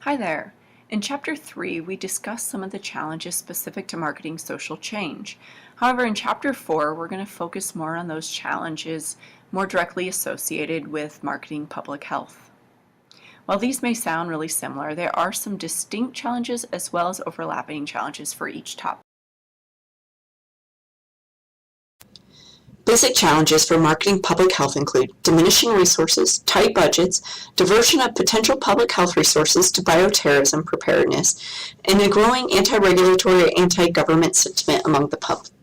Hi there. In Chapter 3, we discussed some of the challenges specific to marketing social change. However, in Chapter 4, we're going to focus more on those challenges more directly associated with marketing public health. While these may sound really similar, there are some distinct challenges as well as overlapping challenges for each topic. Basic challenges for marketing public health include diminishing resources, tight budgets, diversion of potential public health resources to bioterrorism preparedness, and a growing anti-regulatory, anti-government sentiment among the public.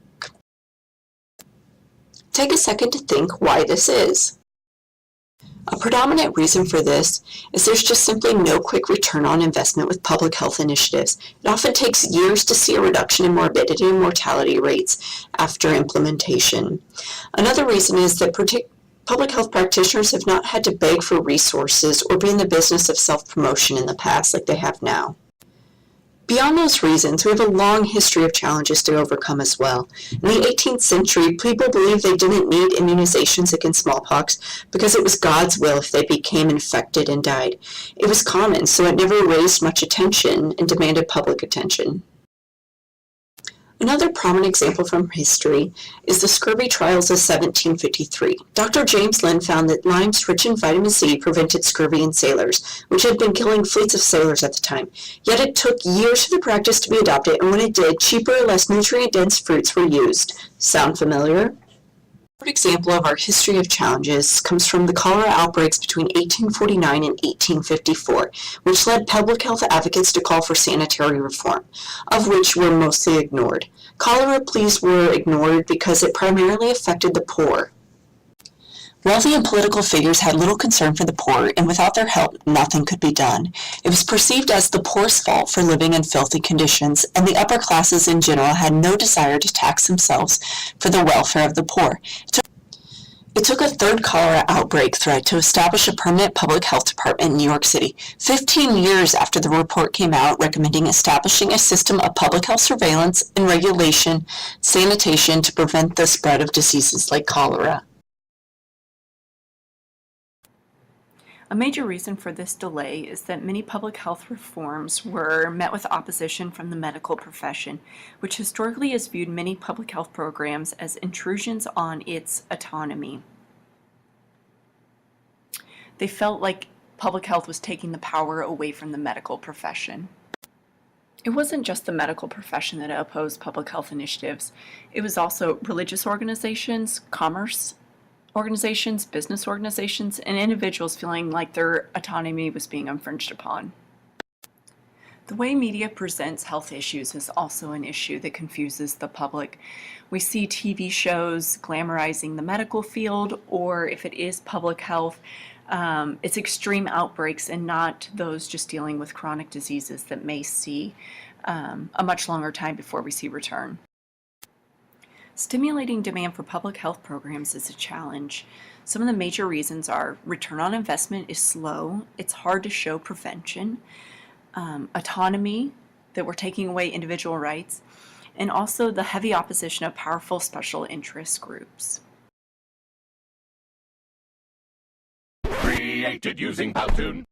Take a second to think why this is. A predominant reason for this is there's just simply no quick return on investment with public health initiatives. It often takes years to see a reduction in morbidity and mortality rates after implementation. Another reason is that public health practitioners have not had to beg for resources or be in the business of self-promotion in the past like they have now. Beyond those reasons, we have a long history of challenges to overcome as well. In the 18th century, people believed they didn't need immunizations against smallpox because it was God's will if they became infected and died. It was common, so it never raised much attention and demanded public attention. Another prominent example from history is the scurvy trials of 1753. Dr. James Lind found that limes rich in vitamin C prevented scurvy in sailors, which had been killing fleets of sailors at the time. Yet it took years for the practice to be adopted, and when it did, cheaper, less nutrient-dense fruits were used. Sound familiar? A third example of our history of challenges comes from the cholera outbreaks between 1849 and 1854, which led public health advocates to call for sanitary reform, of which were mostly ignored. Cholera pleas were ignored because it primarily affected the poor. Wealthy and political figures had little concern for the poor, and without their help, nothing could be done. It was perceived as the poor's fault for living in filthy conditions, and the upper classes in general had no desire to tax themselves for the welfare of the poor. It took a third cholera outbreak threat to establish a permanent public health department in New York City, 15 years after the report came out recommending establishing a system of public health surveillance and regulation, sanitation to prevent the spread of diseases like cholera. A major reason for this delay is that many public health reforms were met with opposition from the medical profession, which historically has viewed many public health programs as intrusions on its autonomy. They felt like public health was taking the power away from the medical profession. It wasn't just the medical profession that opposed public health initiatives. It was also religious organizations, commerce organizations, business organizations, and individuals feeling like their autonomy was being infringed upon. The way media presents health issues is also an issue that confuses the public. We see TV shows glamorizing the medical field, or if it is public health, it's extreme outbreaks and not those just dealing with chronic diseases that may see a much longer time before we see return. Stimulating demand for public health programs is a challenge. Some of the major reasons are return on investment is slow, it's hard to show prevention, autonomy, that we're taking away individual rights, and also the heavy opposition of powerful special interest groups. Created using Powtoon.